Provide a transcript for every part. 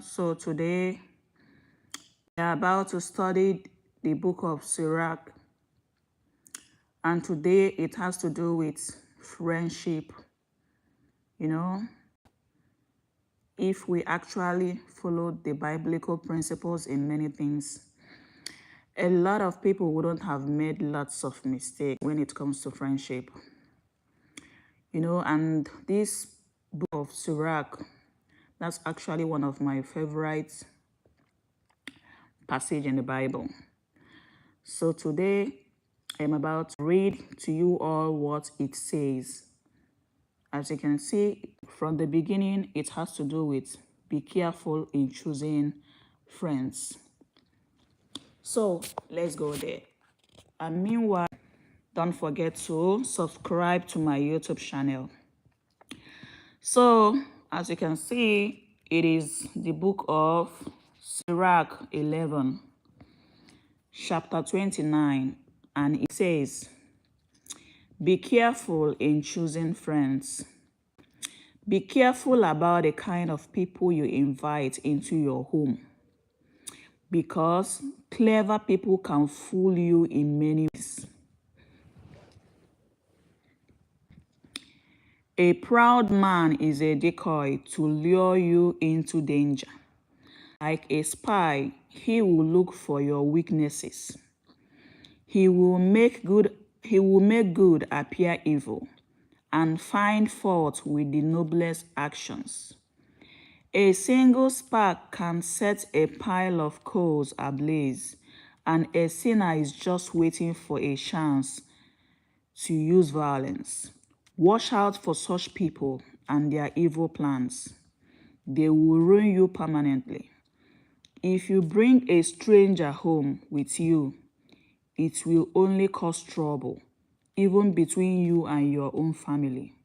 So today we are about to study the book of Sirach, and today it has to do with friendship. If we actually follow the biblical principles in many things, a lot of people wouldn't have made lots of mistakes when it comes to friendship. And this book of Sirach, that's actually one of my favorite passage in the Bible. So today I'm about to read to you all what it says. As you can see from the beginning, it has to do with be careful in choosing friends. So let's go there. And meanwhile, don't forget to subscribe to my YouTube channel. So as you can see, it is the book of Sirach 11, chapter 29, and it says, be careful in choosing friends. Be careful about the kind of people you invite into your home, because clever people can fool you in many ways. A proud man is a decoy to lure you into danger. Like a spy, he will look for your weaknesses. He will make good appear evil and find fault with the noblest actions. A single spark can set a pile of coals ablaze, and a sinner is just waiting for a chance to use violence. Watch out for such people and their evil plans. They will ruin you permanently. If you bring a stranger home with you, it will only cause trouble, even between you and your own family.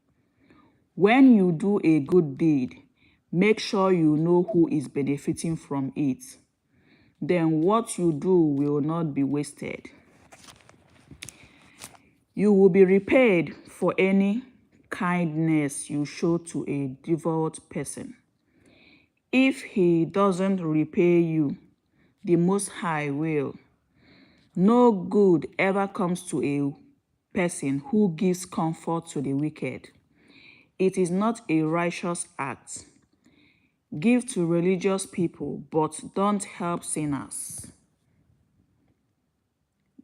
When you do a good deed, make sure you know who is benefiting from it. Then what you do will not be wasted. You will be repaid for any kindness you show to a devout person. If he doesn't repay you, the Most High will. No good ever comes to a person who gives comfort to the wicked. It is not a righteous act. Give to religious people, but don't help sinners.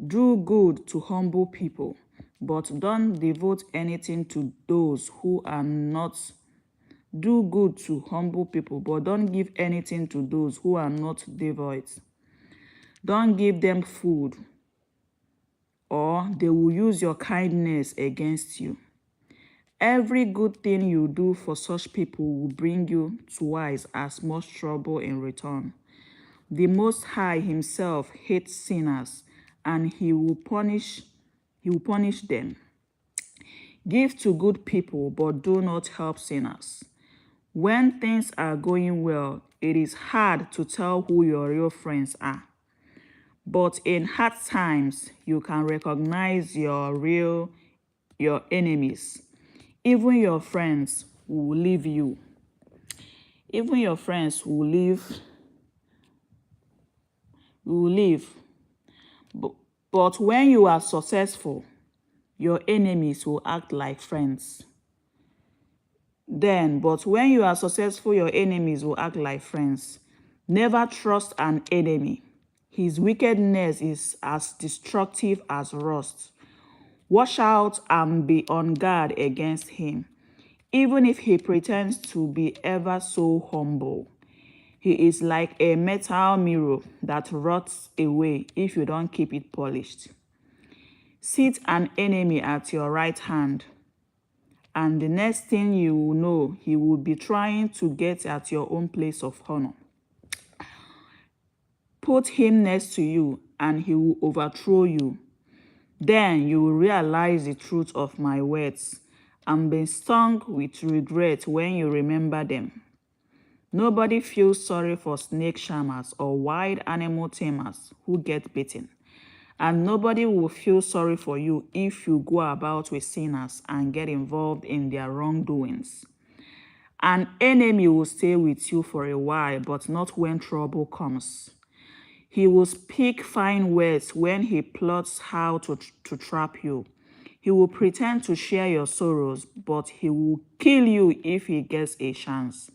Do good to humble people, but don't devote anything to those who are not. Do good to humble people, but don't give anything to those who are not devout. Don't give them food, or they will use your kindness against you. Every good thing you do for such people will bring you twice as much trouble in return. The Most High himself hates sinners, and he will punish them. Give to good people, but do not help sinners. When things are going well, it is hard to tell who your real friends are. But in hard times, you can recognize your enemies. Even your friends will leave you. Even your friends will leave. But when you are successful, your enemies will act like friends. But when you are successful, your enemies will act like friends. Never trust an enemy. His wickedness is as destructive as rust. Watch out and be on guard against him, even if he pretends to be ever so humble. He is like a metal mirror that rots away if you don't keep it polished. Sit an enemy at your right hand, and the next thing you will know, he will be trying to get at your own place of honor. Put him next to you, and he will overthrow you. Then you will realize the truth of my words and be stung with regret when you remember them. Nobody feels sorry for snake charmers or wild animal tamers who get bitten. And nobody will feel sorry for you if you go about with sinners and get involved in their wrongdoings. An enemy will stay with you for a while, but not when trouble comes. He will speak fine words when he plots how to trap you. He will pretend to share your sorrows, but he will kill you if he gets a chance.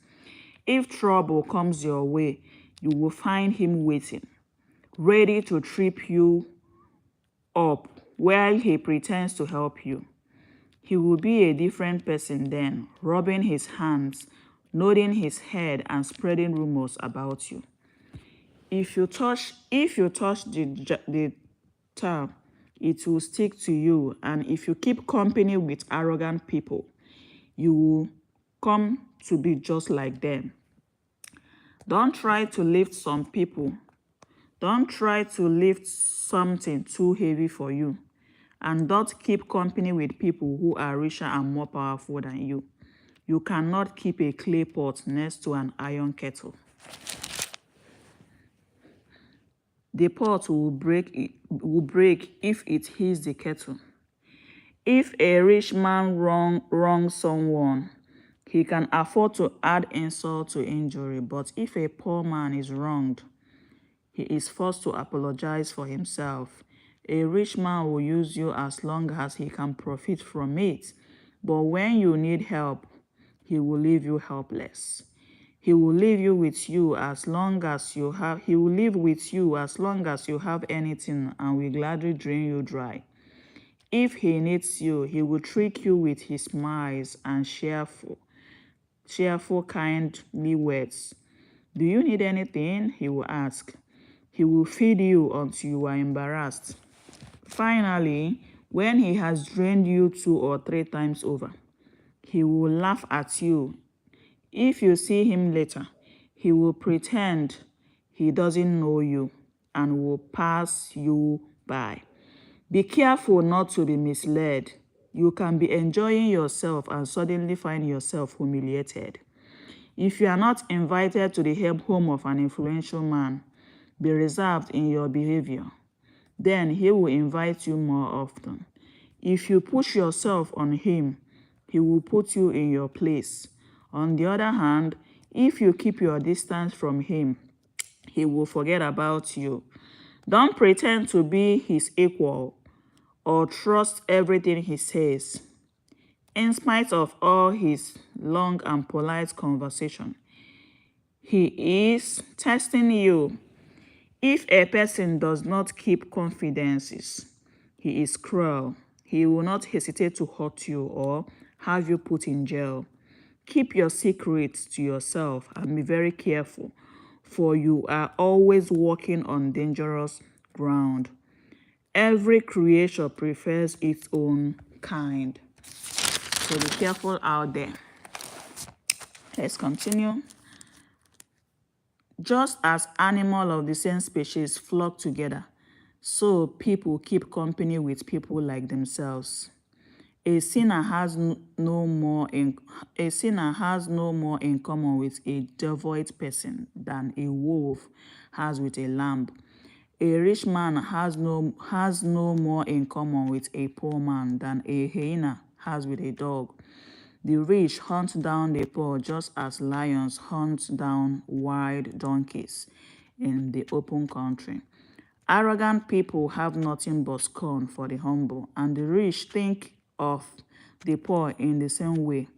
If trouble comes your way, you will find him waiting, ready to trip you up while he pretends to help you. He will be a different person then, rubbing his hands, nodding his head, and spreading rumors about you. If you touch the tar, it will stick to you, and if you keep company with arrogant people, you will come to be just like them. Don't try to lift something too heavy for you, and don't keep company with people who are richer and more powerful than you. You cannot keep a clay pot next to an iron kettle. The pot will break if it hits the kettle. If a rich man wrongs someone, he can afford to add insult to injury, but if a poor man is wronged, he is forced to apologize for himself. A rich man will use you as long as he can profit from it, but when you need help, he will leave you helpless. He will live with you as long as you have anything, and will gladly drain you dry. If he needs you, he will trick you with his smiles and cheerful kindly words. Do you need anything? He will ask. He will feed you until you are embarrassed. Finally, when he has drained you 2 or 3 times over, he will laugh at you. If you see him later, he will pretend he doesn't know you and will pass you by. Be careful not to be misled. You can be enjoying yourself and suddenly find yourself humiliated. If you are not invited to the home of an influential man, be reserved in your behavior. Then he will invite you more often. If you push yourself on him, he will put you in your place. On the other hand, if you keep your distance from him, he will forget about you. Don't pretend to be his equal or trust everything he says. In spite of all his long and polite conversation, he is testing you. If a person does not keep confidences, he is cruel. He will not hesitate to hurt you or have you put in jail. Keep your secrets to yourself and be very careful, for you are always walking on dangerous ground. Every creature prefers its own kind. So be careful out there. Let's continue. Just as animals of the same species flock together, so people keep company with people like themselves. A sinner has no more in common with a devout person than a wolf has with a lamb. A rich man has no more in common with a poor man than a hyena has with a dog. The rich hunt down the poor just as lions hunt down wild donkeys in the open country. Arrogant people have nothing but scorn for the humble, and the rich think of the poor in the same way.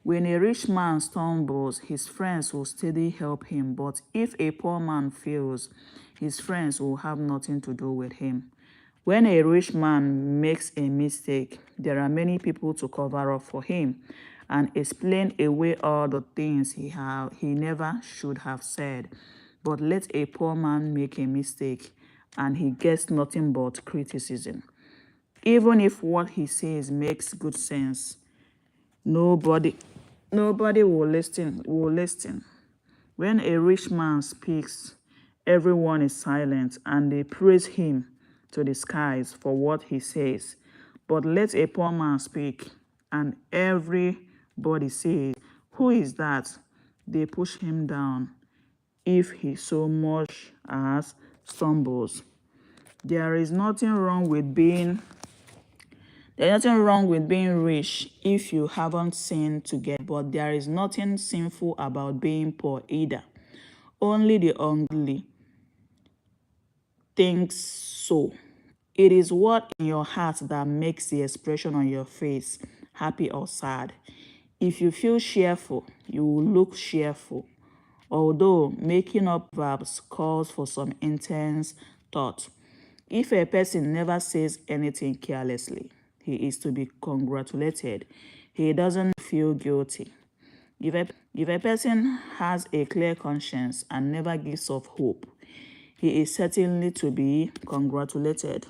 When a rich man stumbles, his friends will steadily help him, but if a poor man fails, his friends will have nothing to do with him. When a rich man makes a mistake, there are many people to cover up for him and explain away all the things he never should have said. But let a poor man make a mistake, and he gets nothing but criticism. Even if what he says makes good sense, nobody will listen. When a rich man speaks, everyone is silent, and they praise him to the skies for what he says. But let a poor man speak, and everybody says, "Who is that?" They push him down if he so much as stumbles. There is nothing wrong with being There's nothing wrong with being rich if you haven't sinned to get, but there is nothing sinful about being poor either. Only the ungodly think so. It is what in your heart that makes the expression on your face happy or sad. If you feel cheerful, you will look cheerful. Although making up verbs calls for some intense thought. If a person never says anything carelessly, he is to be congratulated. He doesn't feel guilty. If a person has a clear conscience and never gives up hope, he is certainly to be congratulated.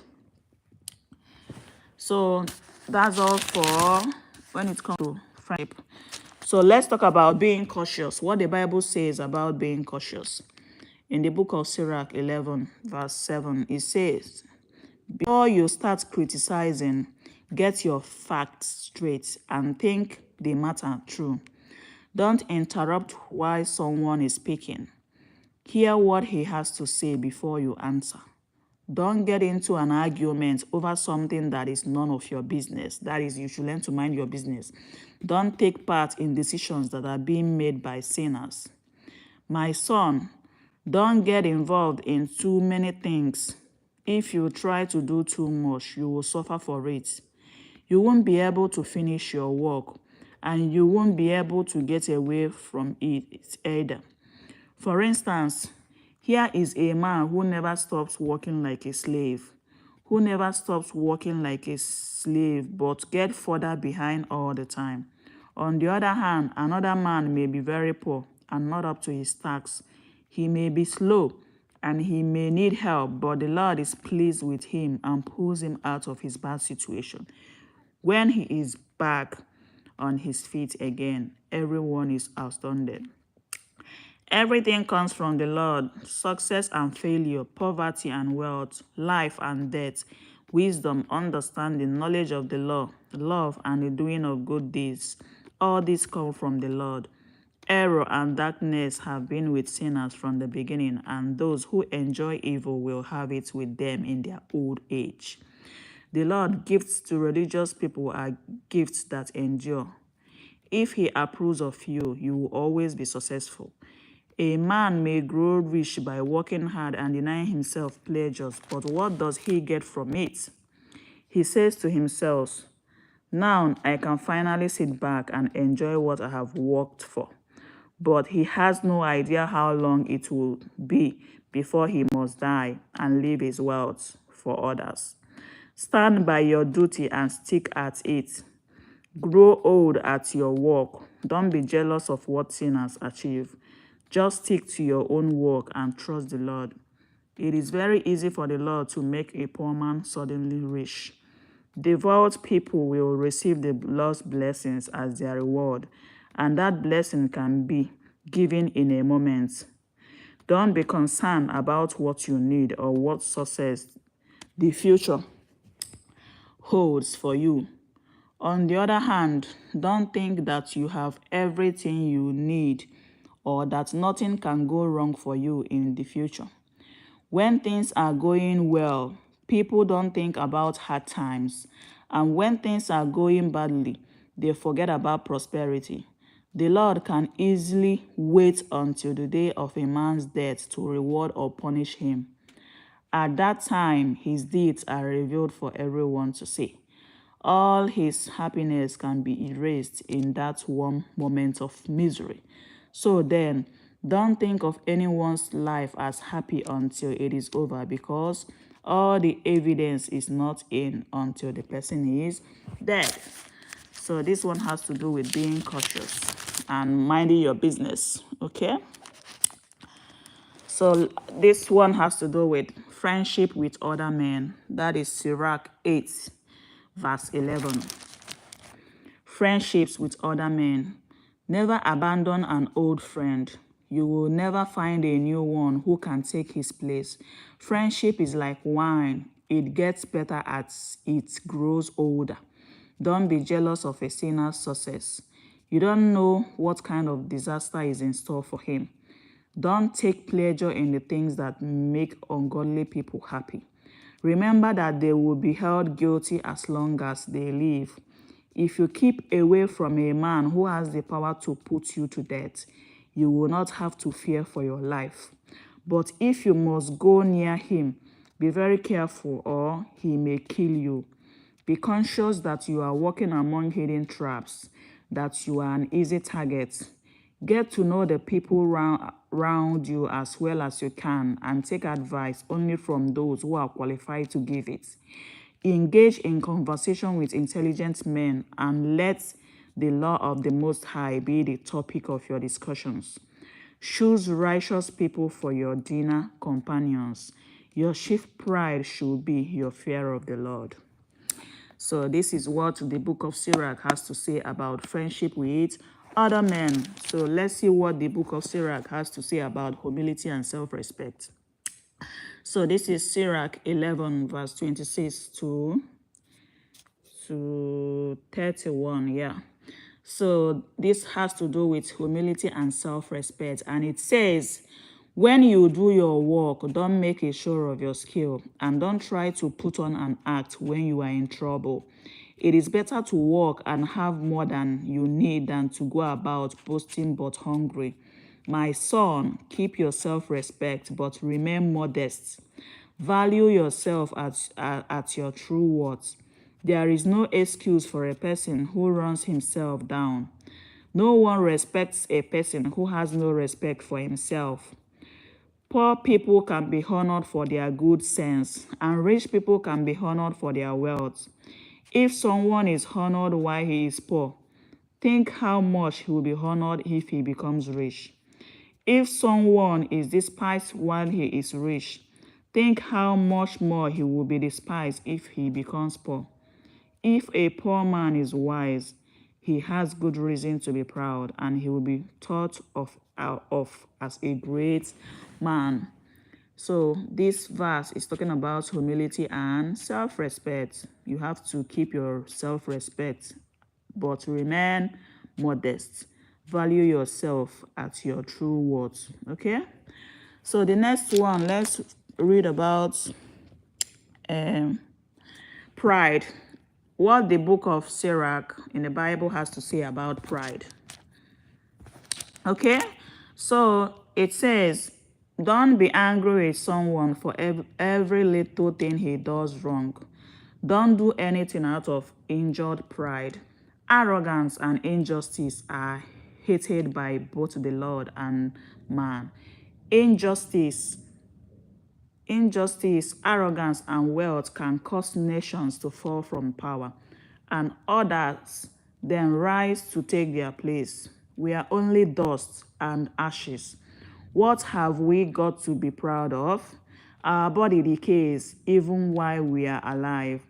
So that's all for when it comes to friendship. So let's talk about being cautious. What the Bible says about being cautious. In the book of Sirach 11, verse 7, it says, before you start criticizing, get your facts straight and think the matter through. Don't interrupt while someone is speaking. Hear what he has to say before you answer. Don't get into an argument over something that is none of your business. That is, you should learn to mind your business. Don't take part in decisions that are being made by sinners. My son, don't get involved in too many things. If you try to do too much, you will suffer for it. You won't be able to finish your work, and you won't be able to get away from it either. For instance, here is a man who never stops working like a slave, but get further behind all the time. On the other hand, another man may be very poor and not up to his task. He may be slow and he may need help, but the Lord is pleased with him and pulls him out of his bad situation. When he is back on his feet again, everyone is astounded. Everything comes from the Lord: success and failure, poverty and wealth, life and death, wisdom, understanding, knowledge of the law, love, and the doing of good deeds. All these come from the Lord. Error and darkness have been with sinners from the beginning, and those who enjoy evil will have it with them in their old age. The Lord gifts to religious people are gifts that endure. If he approves of you, you will always be successful. A man may grow rich by working hard and denying himself pleasures, but what does he get from it? He says to himself, now I can finally sit back and enjoy what I have worked for. But he has no idea how long it will be before he must die and leave his wealth for others. Stand by your duty and stick at it. Grow old at your work. Don't be jealous of what sinners achieve. Just stick to your own work and trust the Lord. It is very easy for the Lord to make a poor man suddenly rich. Devout people will receive the Lord's blessings as their reward, and that blessing can be given in a moment. Don't be concerned about what you need or what success the future holds for you. On the other hand, don't think that you have everything you need or that nothing can go wrong for you in the future. When things are going well, people don't think about hard times. And when things are going badly, they forget about prosperity. The Lord can easily wait until the day of a man's death to reward or punish him. At that time, his deeds are revealed for everyone to see. All his happiness can be erased in that one moment of misery. So then, don't think of anyone's life as happy until it is over, because all the evidence is not in until the person is dead. So this one has to do with being cautious and minding your business, okay? So this one has to do with friendship with other men. That is Sirach 8, verse 11. Friendships with other men. Never abandon an old friend. You will never find a new one who can take his place. Friendship is like wine. It gets better as it grows older. Don't be jealous of a sinner's success. You don't know what kind of disaster is in store for him. Don't take pleasure in the things that make ungodly people happy. Remember that they will be held guilty as long as they live. If you keep away from a man who has the power to put you to death, you will not have to fear for your life. But if you must go near him, be very careful, or he may kill you. Be conscious that you are walking among hidden traps, that you are an easy target. Get to know the people round you as well as you can, and take advice only from those who are qualified to give it. Engage in conversation with intelligent men, and let the law of the Most High be the topic of your discussions. Choose righteous people for your dinner companions. Your chief pride should be your fear of the Lord. So this is what the book of Sirach has to say about friendship with other men. So let's see what the book of Sirach has to say about humility and self-respect. So this is Sirach 11 verse 26 to 31, yeah. So this has to do with humility and self-respect. And it says, when you do your work, don't make a show of your skill, and don't try to put on an act when you are in trouble. It is better to work and have more than you need than to go about boasting but hungry. My son, keep your self-respect, but remain modest. Value yourself at your true worth. There is no excuse for a person who runs himself down. No one respects a person who has no respect for himself. Poor people can be honored for their good sense, and rich people can be honored for their wealth. If someone is honored while he is poor, think how much he will be honored if he becomes rich. If someone is despised while he is rich, think how much more he will be despised if he becomes poor. If a poor man is wise, he has good reason to be proud, and he will be thought of as a great man. So this verse is talking about humility and self-respect. You have to keep your self-respect, but remain modest. Value yourself at your true worth. Okay? So the next one, let's read about pride. What the book of Sirach in the Bible has to say about pride. Okay? So it says, don't be angry with someone for every little thing he does wrong. Don't do anything out of injured pride. Arrogance and injustice are hated by both the Lord and man. Injustice, arrogance, and wealth can cause nations to fall from power, and others then rise to take their place. We are only dust and ashes. What have we got to be proud of? Our body decays even while we are alive.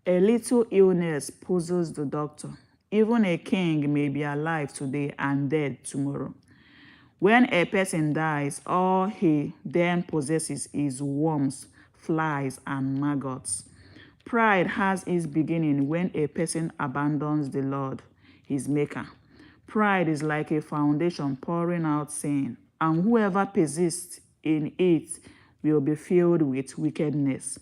A little illness puzzles the doctor. Even a king may be alive today and dead tomorrow. When a person dies, all he then possesses is worms, flies, and maggots. Pride has its beginning when a person abandons the Lord, his maker. Pride is like a foundation pouring out sin, and whoever persists in it will be filled with wickedness.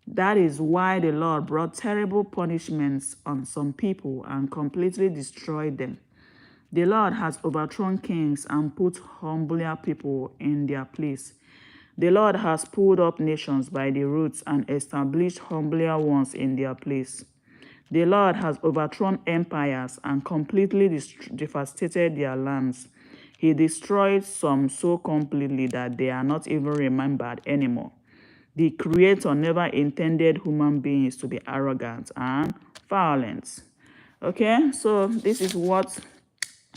That is why the Lord brought terrible punishments on some people and completely destroyed them. The Lord has overthrown kings and put humbler people in their place. The Lord has pulled up nations by the roots and established humbler ones in their place. The Lord has overthrown empires and completely devastated their lands. He destroyed some so completely that they are not even remembered anymore. The Creator never intended human beings to be arrogant and violent. Okay, so this is what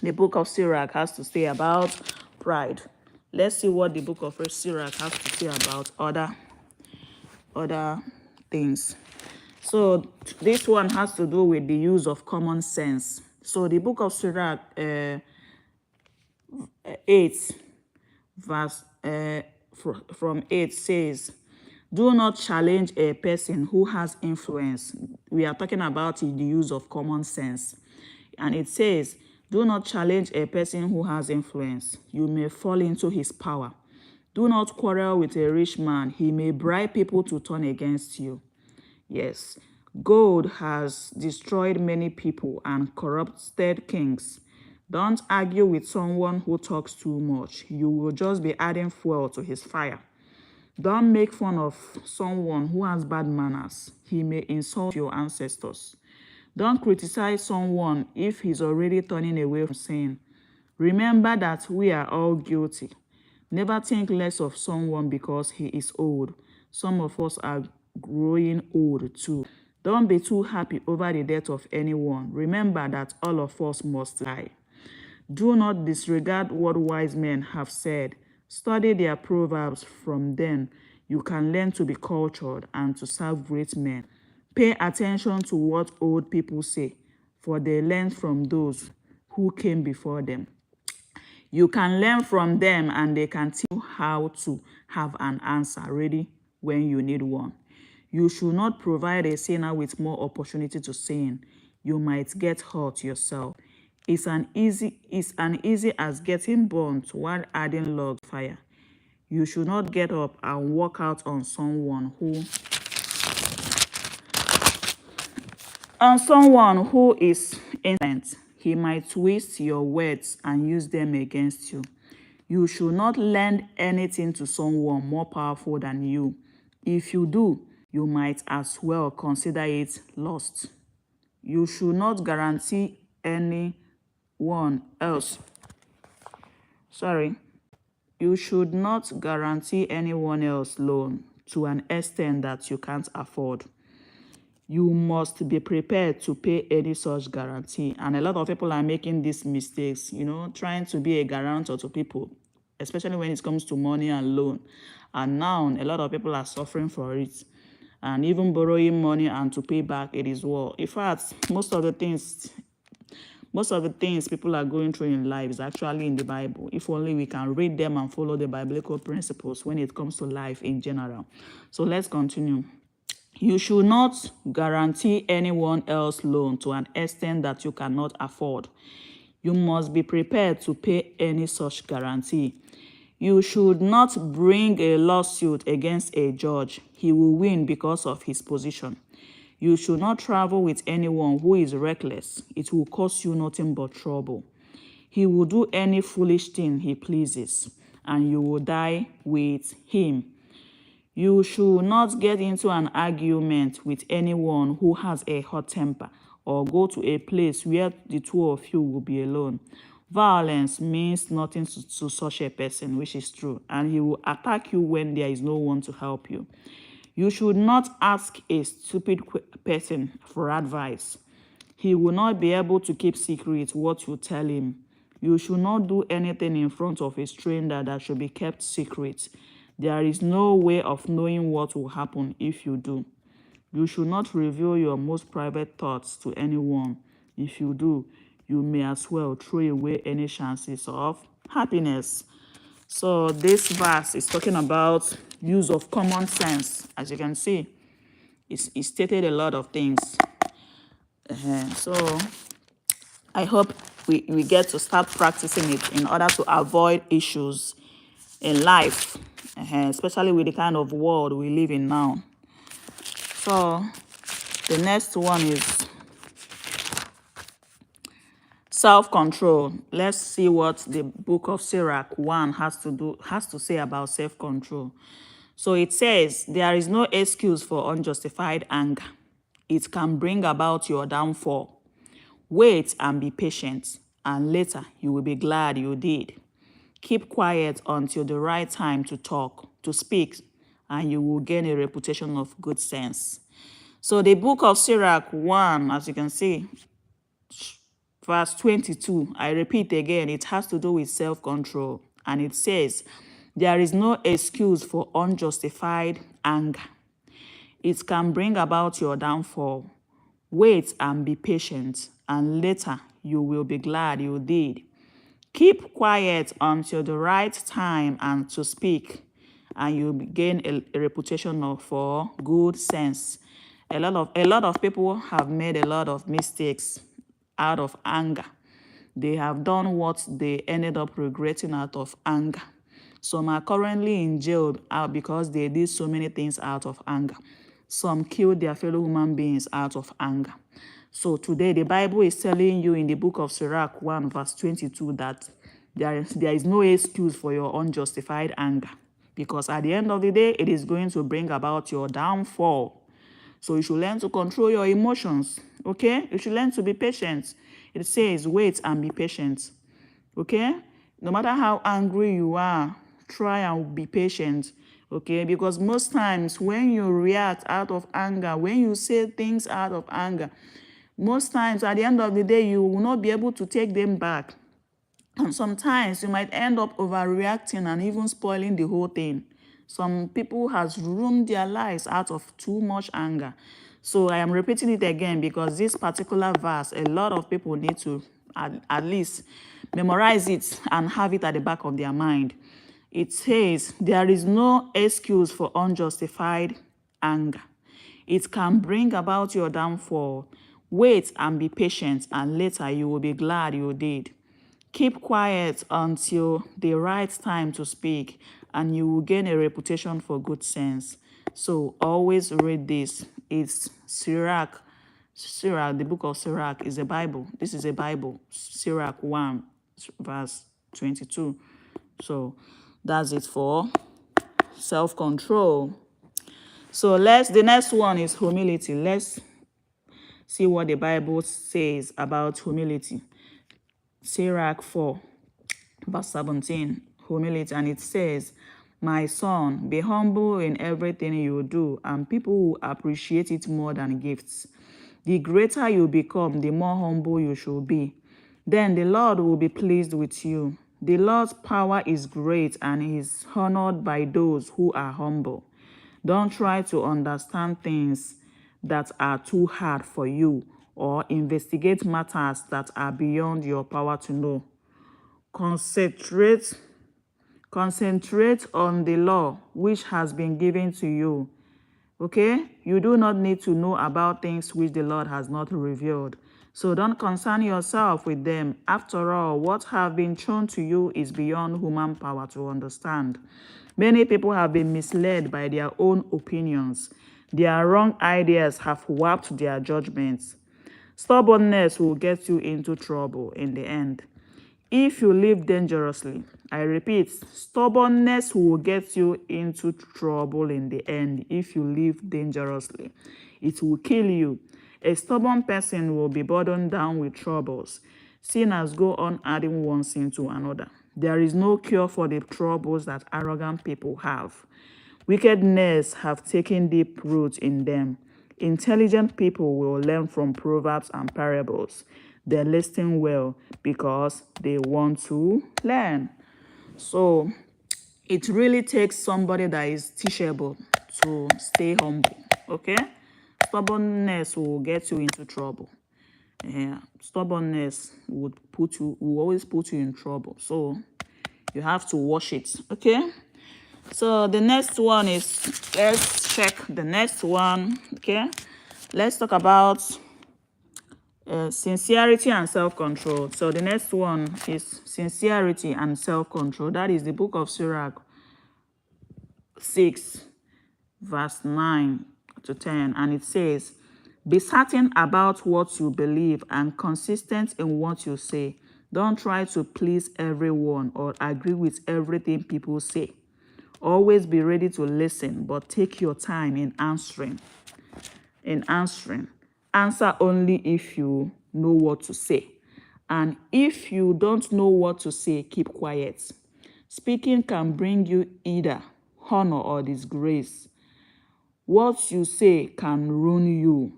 the book of Sirach has to say about pride. Let's see what the book of Sirach has to say about other things. So this one has to do with the use of common sense. So the book of Sirach 8 verse from 8 says, do not challenge a person who has influence. We are talking about the use of common sense. And it says, do not challenge a person who has influence. You may fall into his power. Do not quarrel with a rich man. He may bribe people to turn against you. Yes, gold has destroyed many people and corrupted kings. Don't argue with someone who talks too much. You will just be adding fuel to his fire. Don't make fun of someone who has bad manners. He may insult your ancestors. Don't criticize someone if he's already turning away from sin. Remember that we are all guilty. Never think less of someone because he is old. Some of us are growing old too. Don't be too happy over the death of anyone. Remember that all of us must die. Do not disregard what wise men have said. Study their proverbs. From them you can learn to be cultured and to serve great men. Pay attention to what old people say, for they learn from those who came before them. You can learn from them and they can teach you how to have an answer ready when you need one. You should not provide a sinner with more opportunity to sin. You might get hurt yourself. It's an easy as getting burnt while adding log fire. You should not get up and walk out on someone who is innocent. He might twist your words and use them against you. You should not lend anything to someone more powerful than you. If you do, you might as well consider it lost. You should not guarantee anyone else. You should not guarantee anyone else loan to an extent that you can't afford. You must be prepared to pay any such guarantee. And a lot of people are making these mistakes, trying to be a guarantor to people, especially when it comes to money and loan. And now a lot of people are suffering for it. And even borrowing money and to pay back, it is war. In fact, most of the things people are going through in life is actually in the Bible. If only we can read them and follow the biblical principles when it comes to life in general. So let's continue. You should not guarantee anyone else loan to an extent that you cannot afford. You must be prepared to pay any such guarantee. You should not bring a lawsuit against a judge. He will win because of his position. You should not travel with anyone who is reckless. It will cause you nothing but trouble. He will do any foolish thing he pleases, and you will die with him. You should not get into an argument with anyone who has a hot temper or go to a place where the two of you will be alone. Violence means nothing to such a person, which is true, and he will attack you when there is no one to help you. You should not ask a stupid person for advice. He will not be able to keep secret what you tell him. You should not do anything in front of a stranger that should be kept secret. There is no way of knowing what will happen if you do. You should not reveal your most private thoughts to anyone. If you do, you may as well throw away any chances of happiness. So this verse is talking about use of common sense. As you can see, it stated a lot of things. So I hope we get to start practicing it in order to avoid issues in life, especially with the kind of world we live in now. So the next one is self-control. Let's see what the book of Sirach 1 has to say about self-control. So it says, there is no excuse for unjustified anger. It can bring about your downfall. Wait and be patient, and later you will be glad you did. Keep quiet until the right time to speak, and you will gain a reputation of good sense. So the book of Sirach 1, as you can see, verse 22, I repeat again, it has to do with self-control. And it says, there is no excuse for unjustified anger. It can bring about your downfall. Wait and be patient, and later you will be glad you did. Keep quiet until the right time and to speak, and you gain a reputation for good sense. A lot of people have made a lot of mistakes out of anger. They have done what they ended up regretting out of anger. Some are currently in jail because they did so many things out of anger. Some killed their fellow human beings out of anger. So today the Bible is telling you in the book of Sirach 1 verse 22 that there is no excuse for your unjustified anger, because at the end of the day, it is going to bring about your downfall. So you should learn to control your emotions, okay? You should learn to be patient. It says, wait and be patient, okay? No matter how angry you are, try and be patient, okay? Because most times when you react out of anger, when you say things out of anger, most times at the end of the day, you will not be able to take them back. And sometimes you might end up overreacting and even spoiling the whole thing. Some people has ruined their lives out of too much anger. So I am repeating it again because this particular verse, a lot of people need to at least memorize it and have it at the back of their mind. It says, there is no excuse for unjustified anger. It can bring about your downfall. Wait and be patient, and later you will be glad you did. Keep quiet until the right time to speak, and you will gain a reputation for good sense. So always read this. It's Sirach. Sirach, the book of Sirach is a Bible. This is a Bible. Sirach 1, verse 22. So that's it for self-control. So the next one is humility. Let's see what the Bible says about humility. Sirach 4, verse 17, humility, and it says, my son, be humble in everything you do, and people will appreciate it more than gifts. The greater you become, the more humble you should be. Then the Lord will be pleased with you. The Lord's power is great, and he is honored by those who are humble. Don't try to understand things that are too hard for you, or investigate matters that are beyond your power to know. Concentrate on the law which has been given to you. Okay? You do not need to know about things which the Lord has not revealed. So don't concern yourself with them. After all, what have been shown to you is beyond human power to understand. Many people have been misled by their own opinions. Their wrong ideas have warped their judgments. Stubbornness will get you into trouble in the end. If you live dangerously, I repeat, stubbornness will get you into trouble in the end. If you live dangerously, it will kill you. A stubborn person will be burdened down with troubles. Sinners go on adding one sin to another. There is no cure for the troubles that arrogant people have. Wickedness have taken deep root in them. Intelligent people will learn from proverbs and parables. They listen well because they want to learn. So it really takes somebody that is teachable to stay humble, okay? Stubbornness will get you into trouble. Stubbornness will always put you in trouble. So you have to watch it, okay? So the next one is, let's check the next one, okay? Let's talk about sincerity and self-control. So the next one is sincerity and self-control. That is the book of Sirach 6, verse 9 to 10. And it says, be certain about what you believe and consistent in what you say. Don't try to please everyone or agree with everything people say. Always be ready to listen, but take your time in answering. Answer only if you know what to say. And if you don't know what to say, keep quiet. Speaking can bring you either honor or disgrace. What you say can ruin you.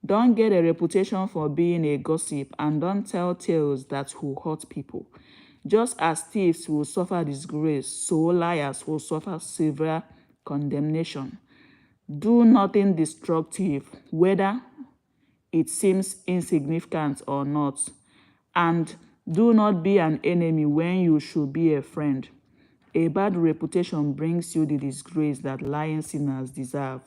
Don't get a reputation for being a gossip, and don't tell tales that will hurt people. Just as thieves will suffer disgrace, so liars will suffer severe condemnation. Do nothing destructive, whether it seems insignificant or not. And do not be an enemy when you should be a friend. A bad reputation brings you the disgrace that lying sinners deserve.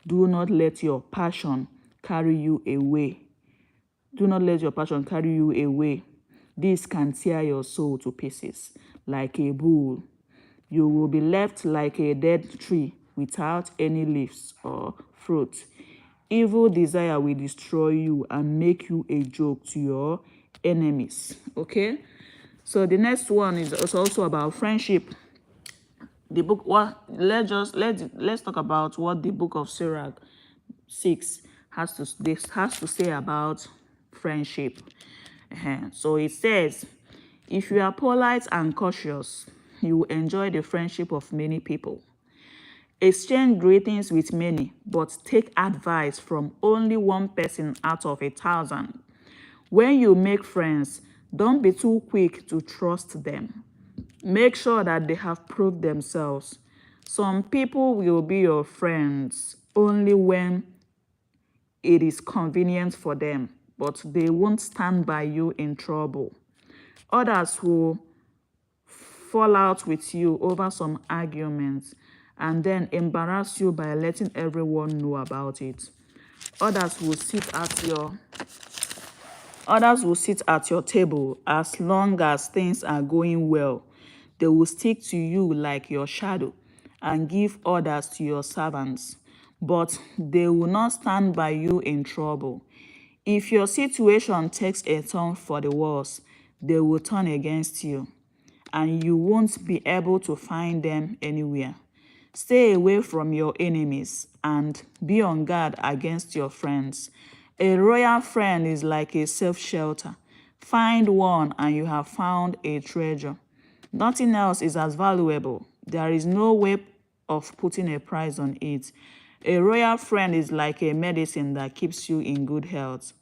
Do not let your passion carry you away. Do not let your passion carry you away. This can tear your soul to pieces like a bull. You will be left like a dead tree without any leaves or fruit. Evil desire will destroy you and make you a joke to your enemies. Okay? So the next one is also about friendship. The book, what let's talk about what the book of Sirach 6 has to say about friendship. So it says, if you are polite and cautious, you will enjoy the friendship of many people. Exchange greetings with many, but take advice from only one person out of 1,000. When you make friends, don't be too quick to trust them. Make sure that they have proved themselves. Some people will be your friends only when it is convenient for them, but they won't stand by you in trouble. Others will fall out with you over some arguments and then embarrass you by letting everyone know about it. Others will sit at your table as long as things are going well. They will stick to you like your shadow and give orders to your servants, but they will not stand by you in trouble. If your situation takes a turn for the worse, they will turn against you, and you won't be able to find them anywhere. Stay away from your enemies and be on guard against your friends. A royal friend is like a safe shelter. Find one and you have found a treasure. Nothing else is as valuable. There is no way of putting a price on it. A royal friend is like a medicine that keeps you in good health.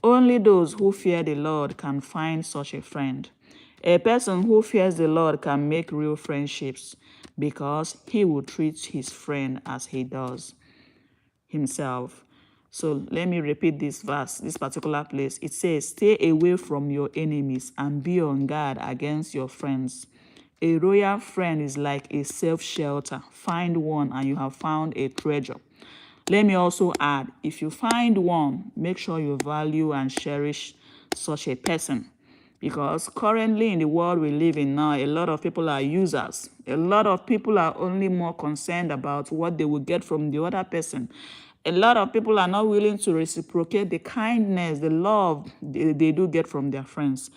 Only those who fear the Lord can find such a friend. A person who fears the Lord can make real friendships because he will treat his friend as he does himself. So let me repeat this verse, this particular place. It says, stay away from your enemies and be on guard against your friends. A royal friend is like a safe shelter. Find one and you have found a treasure. Let me also add, if you find one, make sure you value and cherish such a person. Because currently in the world we live in now, a lot of people are users. A lot of people are only more concerned about what they will get from the other person. A lot of people are not willing to reciprocate the kindness, the love they do get from their friends.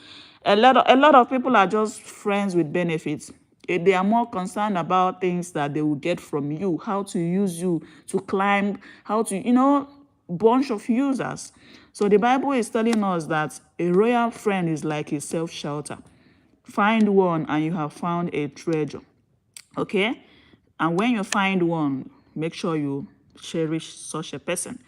A lot of people are just friends with benefits. They are more concerned about things that they will get from you, how to use you to climb, how to, bunch of users. So the Bible is telling us that a royal friend is like a safe shelter. Find one and you have found a treasure. Okay? And when you find one, make sure you cherish such a person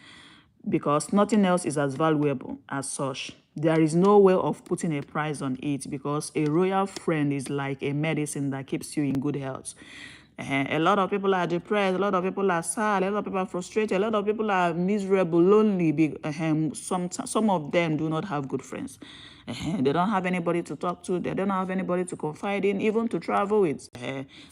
because nothing else is as valuable as such. There is no way of putting a price on it because a royal friend is like a medicine that keeps you in good health. A lot of people are depressed, a lot of people are sad, a lot of people are frustrated, a lot of people are miserable, lonely. Some of them do not have good friends. They don't have anybody to talk to, they don't have anybody to confide in, even to travel with.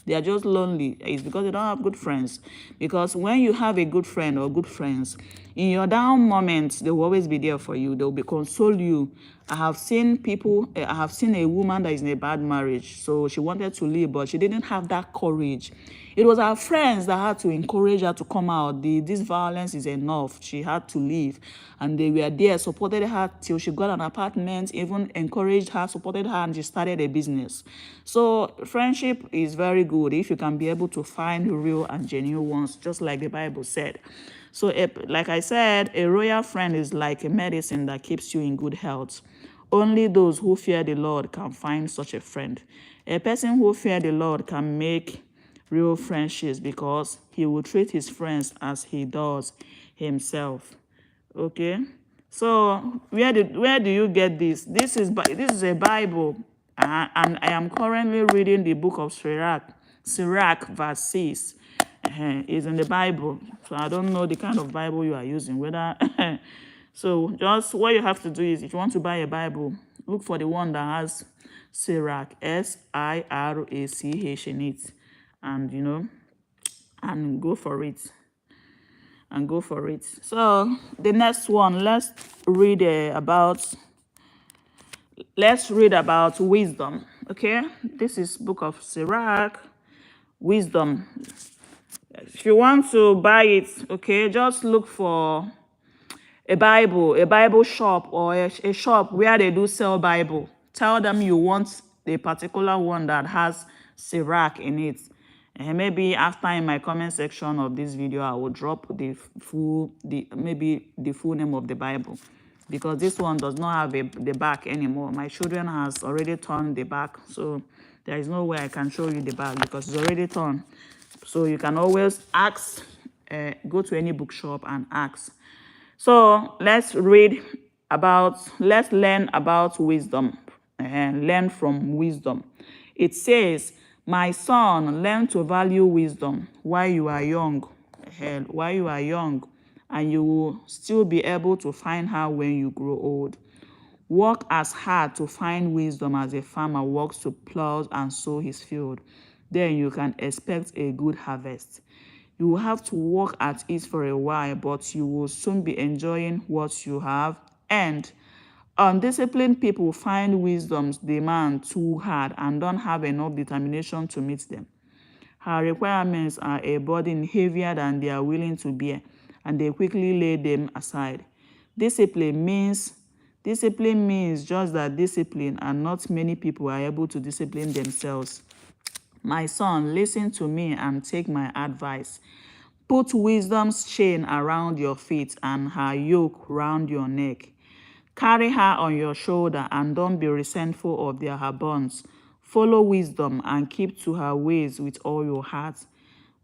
They are just lonely. It's because they don't have good friends. Because when you have a good friend or good friends, in your down moments, they will always be there for you. They will be console you. I have seen a woman that is in a bad marriage. So she wanted to leave, but she didn't have that courage. It was her friends that had to encourage her to come out. This violence is enough. She had to leave. And they were there, supported her till she got an apartment, even encouraged her, supported her, and she started a business. So friendship is very good if you can be able to find real and genuine ones, just like the Bible said. So like I said, a royal friend is like a medicine that keeps you in good health. Only those who fear the Lord can find such a friend. A person who fears the Lord can make real friendships because he will treat his friends as he does himself. Okay? So where do you get this? This is a Bible, and I am currently reading the book of Sirach verse 6. Is in the Bible. So I don't know the kind of Bible you are using. So just what you have to do is, if you want to buy a Bible, look for the one that has Sirach, Sirach in it, and and go for it. So the next one, let's read about wisdom. Okay, this is book of Sirach Wisdom. If you want to buy it, okay, just look for a Bible shop, or a shop where they do sell Bible. Tell them you want the particular one that has Sirach in it. And maybe after, in my comment section of this video, I will drop maybe the full name of the Bible, because this one does not have the back anymore. My children has already turned the back, so there is no way I can show you the back because it's already torn. So you can always ask, go to any bookshop and ask. So let's learn about wisdom and learn from wisdom. It says, my son, learn to value wisdom while you are young, and you will still be able to find her when you grow old. Work as hard to find wisdom as a farmer works to plow and sow his field. Then you can expect a good harvest. You will have to work at it for a while, but you will soon be enjoying what you have. And undisciplined people find wisdom's demand too hard and don't have enough determination to meet them. Her requirements are a burden heavier than they are willing to bear, and they quickly lay them aside. Discipline means just that discipline, and not many people are able to discipline themselves. My son, listen to me and take my advice. Put wisdom's chain around your feet and her yoke round your neck. Carry her on your shoulder and don't be resentful of her bonds. Follow wisdom and keep to her ways with all your heart.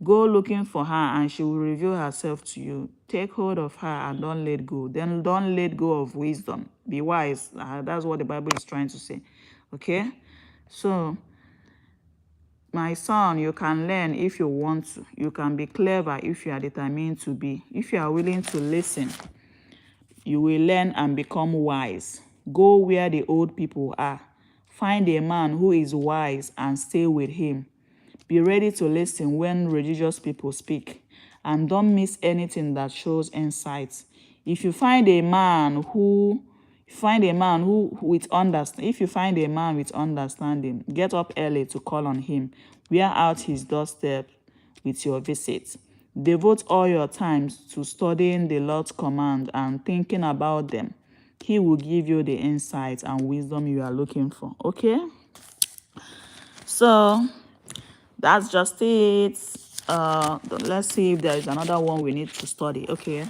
Go looking for her and she will reveal herself to you. Take hold of her and don't let go. Then don't let go of wisdom. Be wise. That's what the Bible is trying to say. Okay? So, my son, you can learn if you want to. You can be clever if you are determined to be. If you are willing to listen, you will learn and become wise. Go where the old people are. Find a man who is wise and stay with him. Be ready to listen when religious people speak, and don't miss anything that shows insight. If you find a man with understanding, get up early to call on him. Wear out his doorstep with your visit. Devote all your time to studying the Lord's command and thinking about them. He will give you the insight and wisdom you are looking for. Okay? So that's just it. Let's see if there is another one we need to study. Okay,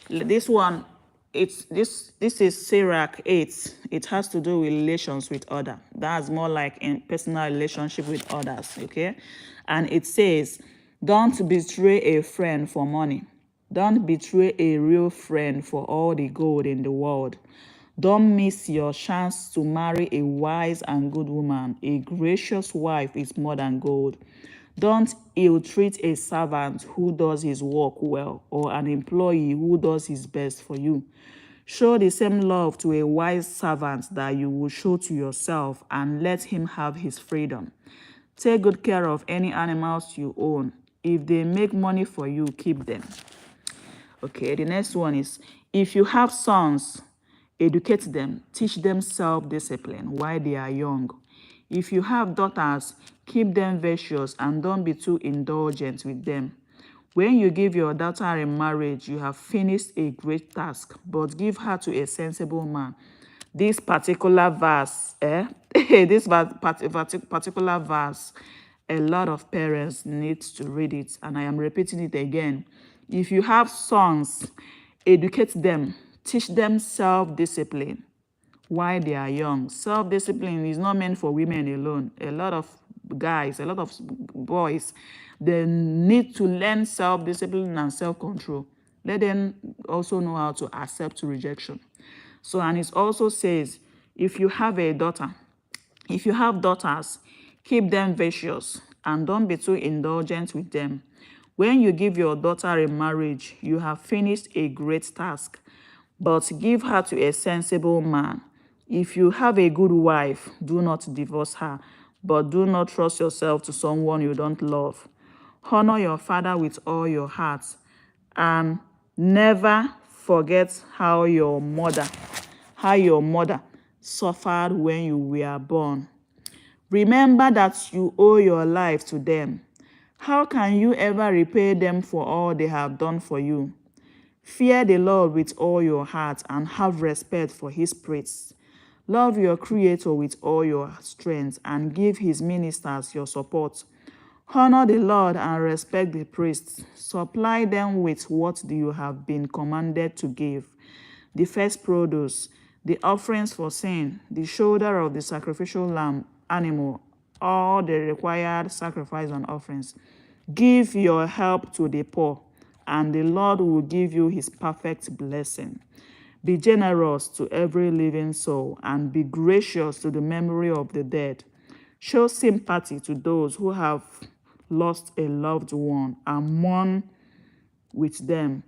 this one, this is Sirach 8. It has to do with relations with others. That's more like in personal relationship with others. Okay, and it says, don't betray a friend for money. Don't betray a real friend for all the gold in the world. Don't miss your chance to marry a wise and good woman. A gracious wife is more than gold. Don't ill-treat a servant who does his work well, or an employee who does his best for you. Show the same love to a wise servant that you will show to yourself, and let him have his freedom. Take good care of any animals you own. If they make money for you, keep them. Okay, the next one is, if you have sons, educate them, teach them self-discipline while they are young. If you have daughters, keep them virtuous and don't be too indulgent with them. When you give your daughter in marriage, you have finished a great task, but give her to a sensible man. This particular verse, particular verse, a lot of parents need to read it, and I am repeating it again. If you have sons, educate them, teach them self-discipline while they are young. Self-discipline is not meant for women alone. A lot of guys, a lot of boys, they need to learn self-discipline and self-control. Let them also know how to accept rejection. So, and it also says, if you have daughters, keep them virtuous and don't be too indulgent with them. When you give your daughter in marriage, you have finished a great task, but give her to a sensible man. If you have a good wife, do not divorce her, but do not trust yourself to someone you don't love. Honor your father with all your heart, and never forget how your mother suffered when you were born. Remember that you owe your life to them. How can you ever repay them for all they have done for you? Fear the Lord with all your heart and have respect for his priests. Love your Creator with all your strength and give his ministers your support. Honor the Lord and respect the priests. Supply them with what you have been commanded to give: the first produce, the offerings for sin, the shoulder of the sacrificial lamb, animal, all the required sacrifice and offerings. Give your help to the poor, and the Lord will give you his perfect blessing. Be generous to every living soul, and be gracious to the memory of the dead. Show sympathy to those who have lost a loved one and mourn with them.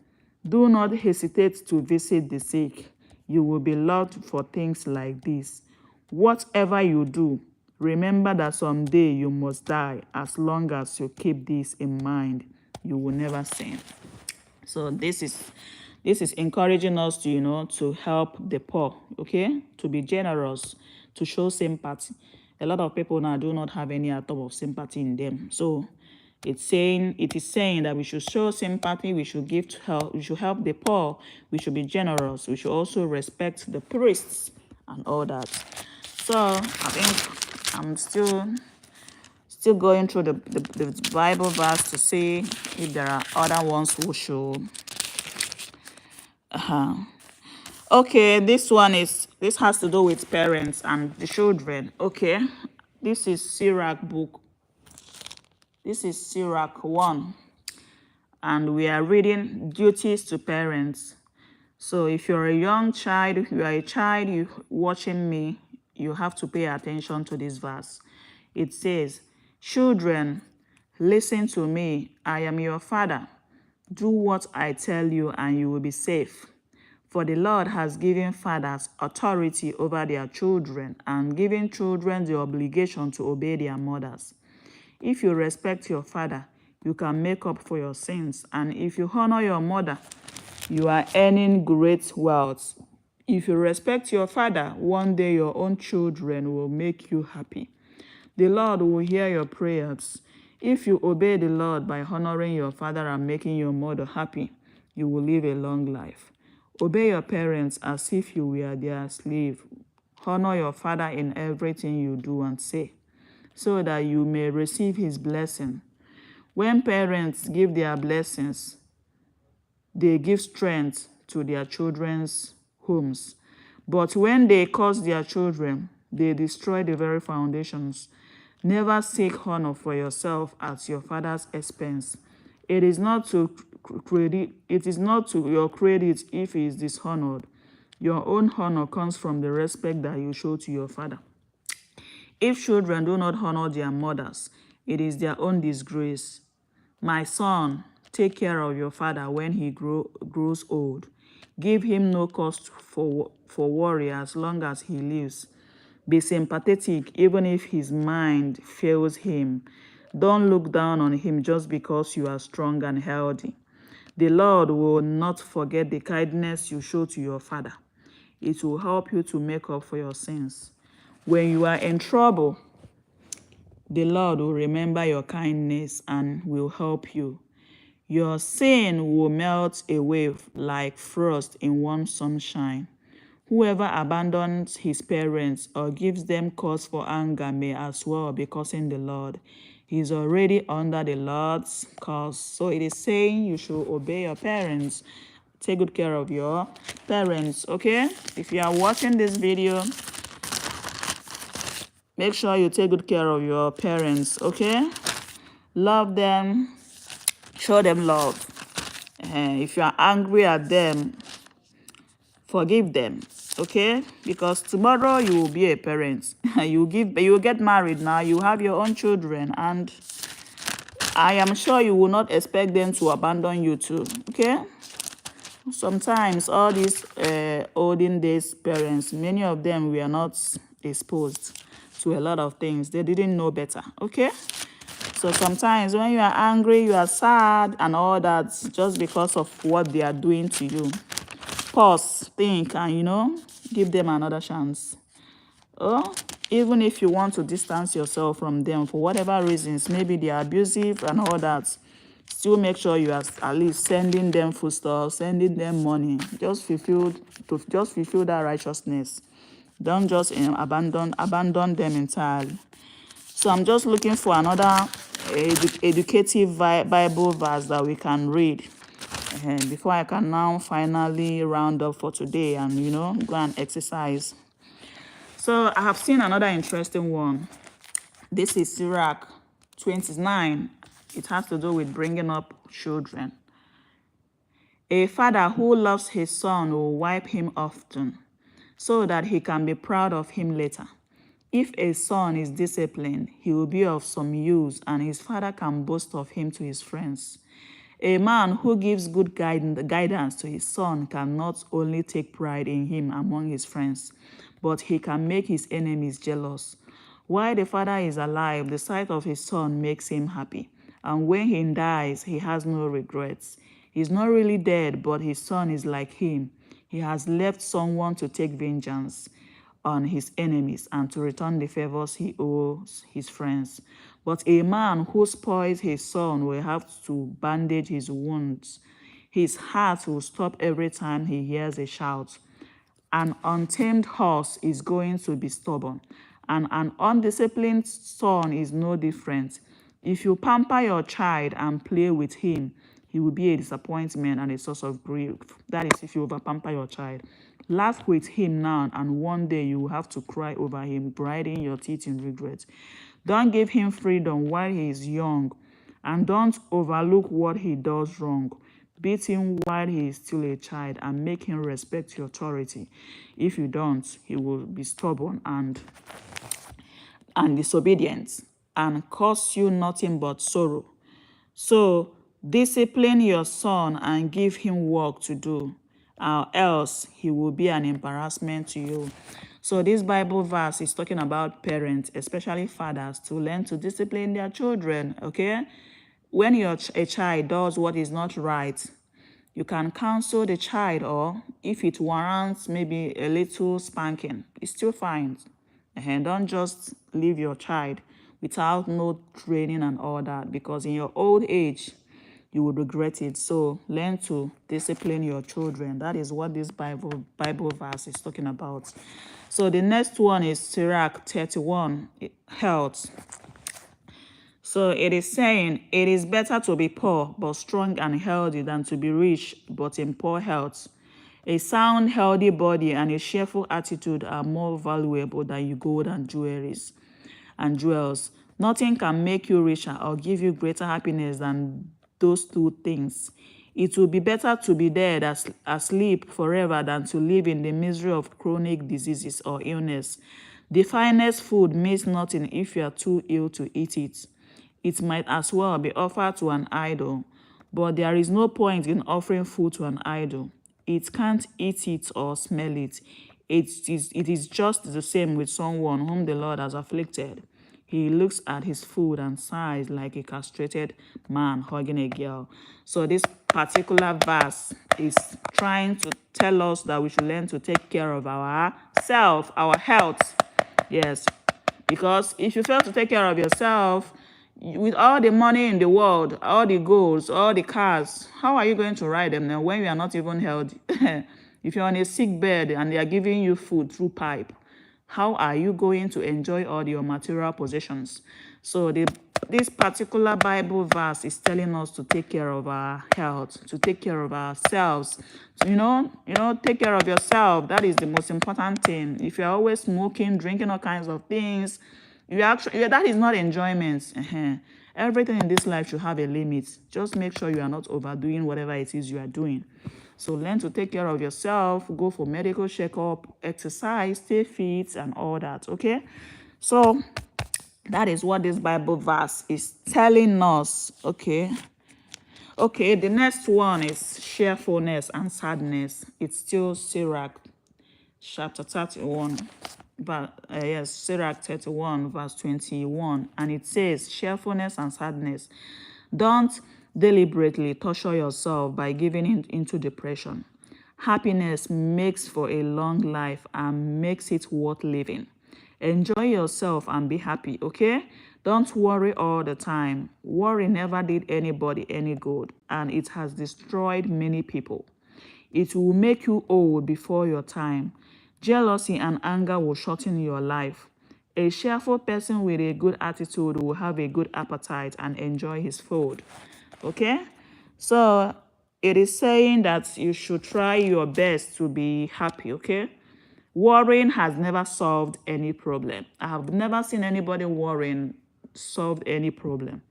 Do not hesitate to visit the sick. You will be loved for things like this. Whatever you do, remember that someday you must die. As long as you keep this in mind, you will never sin. So this is encouraging us to to help the poor, okay, to be generous, to show sympathy. A lot of people now do not have any atom of sympathy in them. So it is saying that we should show sympathy, we should give to help, we should help the poor, we should be generous, we should also respect the priests and all that. So I think I'm still going through the Bible verse to see if there are other ones who should. Okay, this has to do with parents and the children. Okay, this is Sirach book. This is Sirach 1, and we are reading duties to parents. So if you're a young child, you are a child, you watching me, you have to pay attention to this verse. It says, "Children, listen to me. I am your father. Do what I tell you and you will be safe. For the Lord has given fathers authority over their children and given children the obligation to obey their mothers. If you respect your father, you can make up for your sins. And if you honor your mother, you are earning great wealth. If you respect your father, one day your own children will make you happy. The Lord will hear your prayers. If you obey the Lord by honoring your father and making your mother happy, you will live a long life. Obey your parents as if you were their slave. Honor your father in everything you do and say, so that you may receive his blessing. When parents give their blessings, they give strength to their children's homes. But when they curse their children, they destroy the very foundations. Never seek honor for yourself at your father's expense. It is not to your credit if he is dishonored. Your own honor comes from the respect that you show to your father. If children do not honor their mothers, it is their own disgrace. My son, take care of your father when he grows old. Give him no cause for worry as long as he lives. Be sympathetic even if his mind fails him. Don't look down on him just because you are strong and healthy. The Lord will not forget the kindness you show to your father. It will help you to make up for your sins. When you are in trouble, the Lord will remember your kindness and will help you. Your sin will melt away like frost in warm sunshine. Whoever abandons his parents or gives them cause for anger may as well be cursing the Lord. He is already under the Lord's curse. So it is saying you should obey your parents. Take good care of your parents, okay? If you are watching this video, make sure you take good care of your parents, okay? Love them. Show them love. If you are angry at them, forgive them, okay? Because tomorrow you will be a parent. You will get married now. You have your own children, and I am sure you will not expect them to abandon you too, okay? Sometimes all these olden days parents, many of them were not exposed to a lot of things. They didn't know better, okay? So sometimes when you are angry, you are sad and all that just because of what they are doing to you. Pause, think, and give them another chance. Oh, Even if you want to distance yourself from them for whatever reasons, maybe they are abusive and all that, still make sure you are at least sending them foodstuff, sending them money. Just fulfill that righteousness. Don't just abandon them entirely. So I'm just looking for another educative Bible verse that we can read before I can now finally round up for today and, go and exercise. So I have seen another interesting one. This is Sirach 29. It has to do with bringing up children. A father who loves his son will wipe him often, so that he can be proud of him later. If a son is disciplined, he will be of some use, and his father can boast of him to his friends. A man who gives good guidance to his son can not only take pride in him among his friends, but he can make his enemies jealous. While the father is alive, the sight of his son makes him happy, and when he dies, he has no regrets. He's not really dead, but his son is like him. He has left someone to take vengeance on his enemies and to return the favors he owes his friends. But a man who spoils his son will have to bandage his wounds. His heart will stop every time he hears a shout. An untamed horse is going to be stubborn, and an undisciplined son is no different. If you pamper your child and play with him, he will be a disappointment and a source of grief. That is, if you over-pamper your child. Laugh with him now, and one day you will have to cry over him, grinding your teeth in regret. Don't give him freedom while he is young, and don't overlook what he does wrong. Beat him while he is still a child, and make him respect your authority. If you don't, he will be stubborn and disobedient, and cause you nothing but sorrow. So discipline your son and give him work to do, or else he will be an embarrassment to you. So this Bible verse is talking about parents, especially fathers, to learn to discipline their children, okay? When a child does what is not right, you can counsel the child, or if it warrants maybe a little spanking, it's still fine. And don't just leave your child without no training and all that, because in your old age, you would regret it. So learn to discipline your children. That is what this Bible verse is talking about. So the next one is Sirach 31, health. So it is saying, it is better to be poor but strong and healthy than to be rich but in poor health. A sound, healthy body and a cheerful attitude are more valuable than your gold and jewels. Nothing can make you richer or give you greater happiness than those two things. It will be better to be dead asleep forever than to live in the misery of chronic diseases or illness. The finest food means nothing if you are too ill to eat it. It might as well be offered to an idol, but there is no point in offering food to an idol. It can't eat it or smell it. It is just the same with someone whom the Lord has afflicted. He looks at his food and sighs like a castrated man hugging a girl. So this particular verse is trying to tell us that we should learn to take care of ourselves, our health. Yes, because if you fail to take care of yourself, with all the money in the world, all the goals, all the cars, how are you going to ride them now when you are not even healthy? If you're on a sick bed and they are giving you food through pipe, how are you going to enjoy all your material possessions? So this particular Bible verse is telling us to take care of our health, to take care of ourselves. So, take care of yourself. That is the most important thing. If you're always smoking, drinking all kinds of things, that is not enjoyment. Everything in this life should have a limit. Just make sure you are not overdoing whatever it is you are doing. So learn to take care of yourself, go for medical checkup, exercise, stay fit, and all that, okay? So that is what this Bible verse is telling us, okay? Okay, the next one is cheerfulness and sadness. It's still Sirach chapter 31. Sirach 31, verse 21. And it says, cheerfulness and sadness. Don't deliberately torture yourself by giving into depression. Happiness makes for a long life and makes it worth living. Enjoy yourself and be happy, okay? Don't worry all the time. Worry never did anybody any good, and it has destroyed many people. It will make you old before your time. Jealousy and anger will shorten your life. A cheerful person with a good attitude will have a good appetite and enjoy his food. Okay? So it is saying that you should try your best to be happy, okay? Worrying has never solved any problem. I have never seen anybody worrying solved any problem.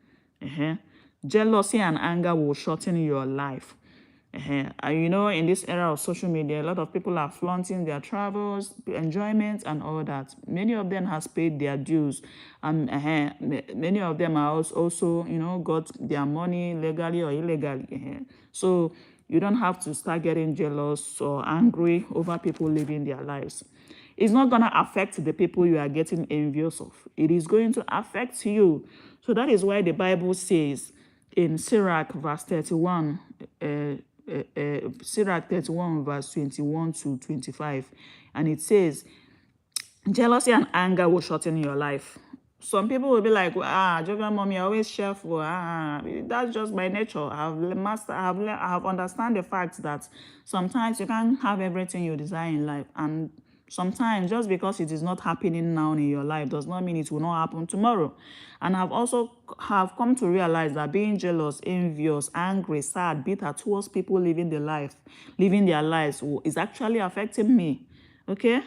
Jealousy and anger will shorten your life. And you know, in this era of social media, a lot of people are flaunting their travels, enjoyment, and all that. Many of them has paid their dues, and many of them are also, you know, got their money legally or illegally. So you don't have to start getting jealous or angry over people living their lives. It's not going to affect the people you are getting envious of. It is going to affect you. So that is why the Bible says in Sirach verse 31, Sirach 31 verse 21 to 25, and it says, jealousy and anger will shorten your life. Some people will be like, Jovial mommy, always cheerful. That's just my nature. I have understand the fact that sometimes you can't have everything you desire in life, and sometimes just because it is not happening now in your life does not mean it will not happen tomorrow. And I've also have come to realize that being jealous, envious, angry, sad, bitter towards people living their lives is actually affecting me. Okay?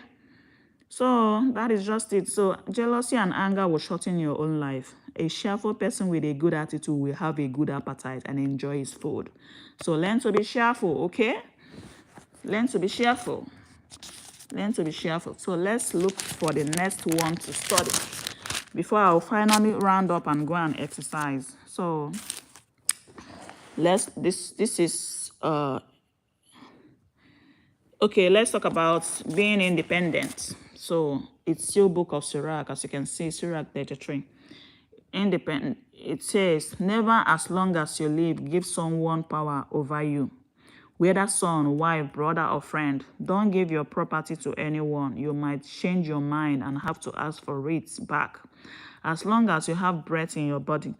So that is just it. So jealousy and anger will shorten your own life. A cheerful person with a good attitude will have a good appetite and enjoy his food. So learn to be cheerful, okay? Learn to be cheerful. Learn to be cheerful. So let's look for the next one to study before I'll finally round up and go and exercise. So this is okay, let's talk about being independent. So it's still Book of Sirach, as you can see, Sirach 33. Independent. It says, never as long as you live, give someone power over you. Whether son, wife, brother, or friend, don't give your property to anyone. You might change your mind and have to ask for it back. As long as you have breath in your body,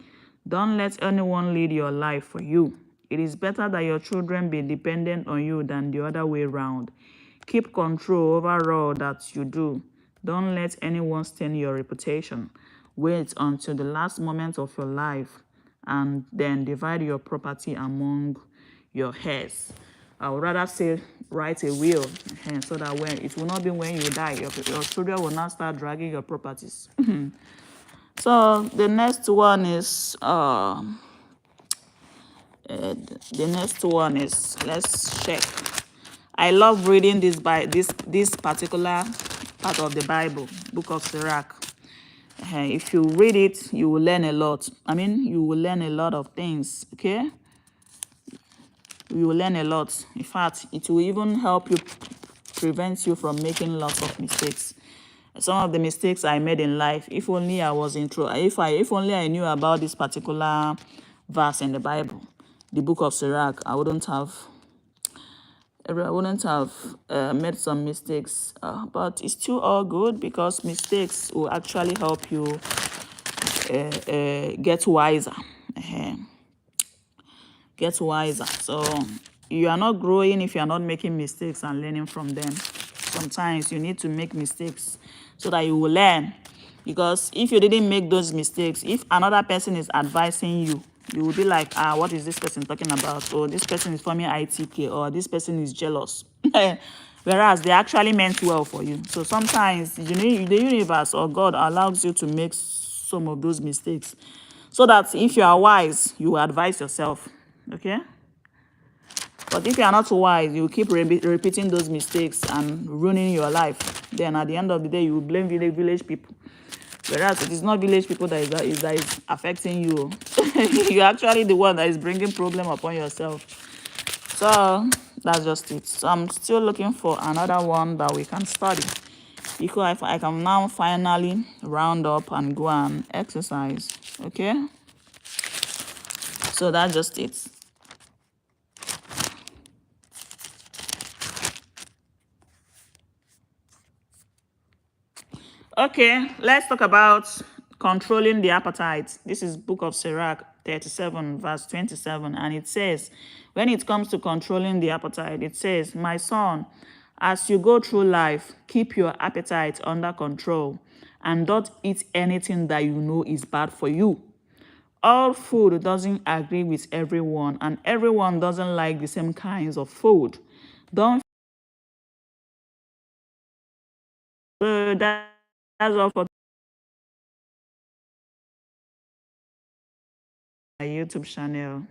don't let anyone lead your life for you. It is better that your children be dependent on you than the other way around. Keep control over all that you do. Don't let anyone stain your reputation. Wait until the last moment of your life and then divide your property among your heirs. I would rather say write a will, so that when it will not be when you die, your children will not start dragging your properties. So the next one is let's check. I love reading this this particular part of the Bible, Book of Sirach. If you read it, you will learn a lot. I mean, you will learn a lot of things, okay? You will learn a lot. In fact, it will even help you, prevent you from making lots of mistakes. Some of the mistakes I made in life, if only I was if only I knew about this particular verse in the Bible, the Book of Sirach, I wouldn't have made some mistakes. But it's still all good because mistakes will actually help you get wiser. Get wiser. So you are not growing if you are not making mistakes and learning from them. Sometimes you need to make mistakes so that you will learn. Because if you didn't make those mistakes, if another person is advising you, you will be like, what is this person talking about? Or this person is forming ITK, or this person is jealous. Whereas they actually meant well for you. So sometimes the universe or God allows you to make some of those mistakes so that if you are wise, you will advise yourself. Okay? But if you are not wise, you keep repeating those mistakes and ruining your life. Then at the end of the day, you will blame village people. Whereas it is not village people that is affecting you. You're actually the one that is bringing problem upon yourself. So that's just it. So I'm still looking for another one that we can study, because I can now finally round up and go and exercise. Okay? So that's just it. Okay, let's talk about controlling the appetite. This is Book of Sirach 37, verse 27, and it says, when it comes to controlling the appetite, it says, my son, as you go through life, keep your appetite under control and don't eat anything that you know is bad for you. All food doesn't agree with everyone, and everyone doesn't like the same kinds of food. Don't so that's all for my YouTube channel.